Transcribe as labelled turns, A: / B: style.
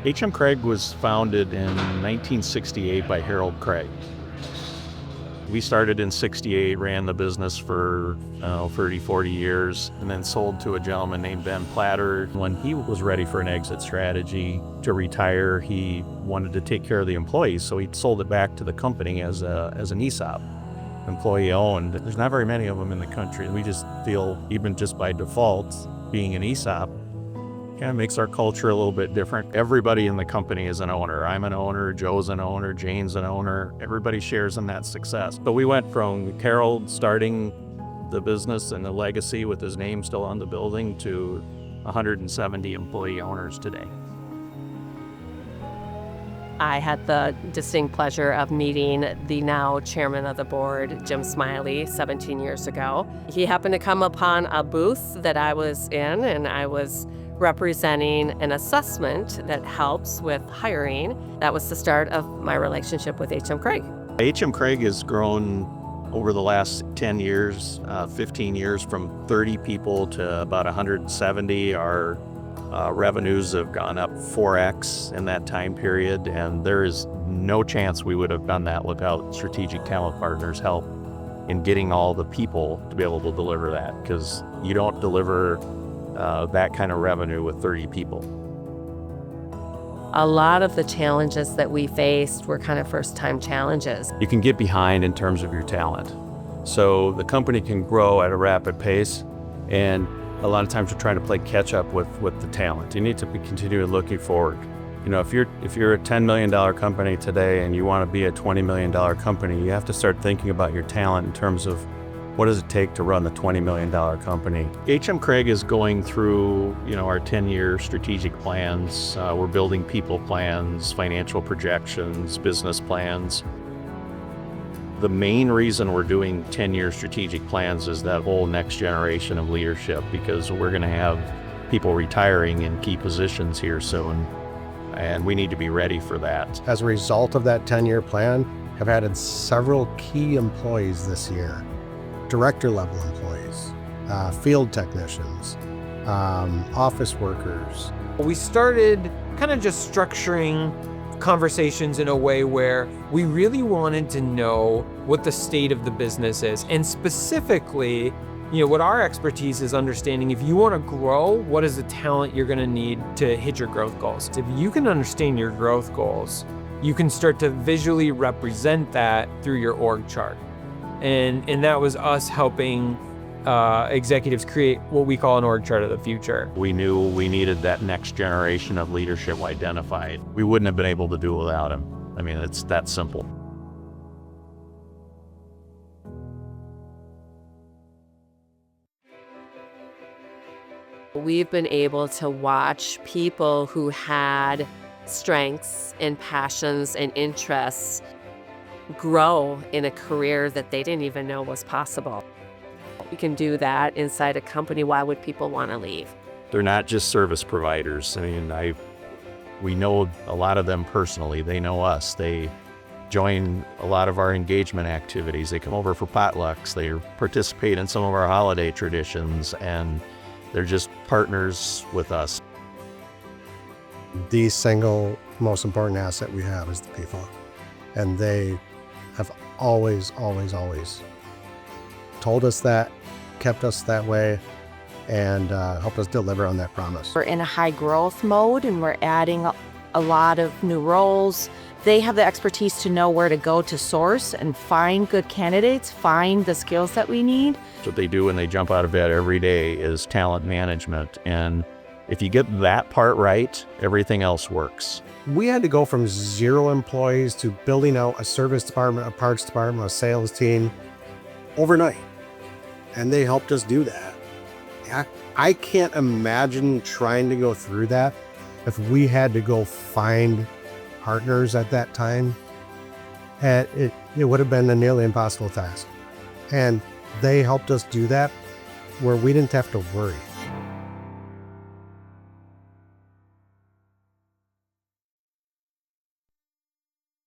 A: HM Cragg was founded in 1968 by Harold Craig. We started in 68, ran the business for 30, 40 years, and then sold to a gentleman named Ben Platter. When he was ready for an exit strategy to retire, he wanted to take care of the employees, so he sold it back to the company as an ESOP, employee owned. There's not very many of them in the country, and we just feel, even just by default, being an ESOP kind of makes our culture a little bit different. Everybody in the company is an owner. I'm an owner, Joe's an owner, Jane's an owner. Everybody shares in that success. But we went from Harold starting the business and the legacy with his name still on the building to 170 employee owners today.
B: I had the distinct pleasure of meeting the now chairman of the board, Jim Smiley, 17 years ago. He happened to come upon a booth that I was in, and I was representing an assessment that helps with hiring. That was the start of my relationship with HM Cragg.
A: HM Cragg has grown over the last 10 years, 15 years, from 30 people to about 170. Our revenues have gone up 4x in that time period, and there is no chance we would have done that without Strategic Talent Partners' help in getting all the people to be able to deliver that, because you don't deliver that kind of revenue with 30 people.
B: A lot of the challenges that we faced were kind of first-time challenges.
C: You can get behind in terms of your talent. So the company can grow at a rapid pace, and a lot of times we're trying to play catch up with the talent. You need to be continually looking forward. You know, if you're a $10 million company today and you want to be a $20 million company, you have to start thinking about your talent in terms of what does it take to run the $20 million company.
A: HM Cragg is going through, our 10-year strategic plans. We're building people plans, financial projections, business plans. The main reason we're doing 10-year strategic plans is that whole next generation of leadership, because we're going to have people retiring in key positions here soon, and we need to be ready for that.
D: As a result of that 10-year plan, have added several key employees this year. Director level employees, field technicians, office workers.
E: We started kind of just structuring conversations in a way where we really wanted to know what the state of the business is. And specifically, what our expertise is understanding, if you want to grow, what is the talent you're going to need to hit your growth goals? If you can understand your growth goals, you can start to visually represent that through your org chart. And that was us helping executives create what we call an org chart of the future.
A: We knew we needed that next generation of leadership identified. We wouldn't have been able to do it without him. I mean, it's that simple.
B: We've been able to watch people who had strengths and passions and interests grow in a career that they didn't even know was possible. We can do that inside a company. Why would people want to leave?
A: They're not just service providers. I mean, we know a lot of them personally. They know us. They join a lot of our engagement activities. They come over for potlucks. They participate in some of our holiday traditions, and they're just partners with us.
D: The single most important asset we have is the people. And they have always, always, always told us that, kept us that way, and helped us deliver on that promise.
F: We're in a high growth mode, and we're adding a lot of new roles. They have the expertise to know where to go to source and find good candidates, find the skills that we need.
A: What they do when they jump out of bed every day is talent management. And if you get that part right, everything else works.
D: We had to go from 0 employees to building out a service department, a parts department, a sales team overnight. And they helped us do that. I can't imagine trying to go through that if we had to go find partners at that time. It would have been a nearly impossible task. And they helped us do that where we didn't have to worry.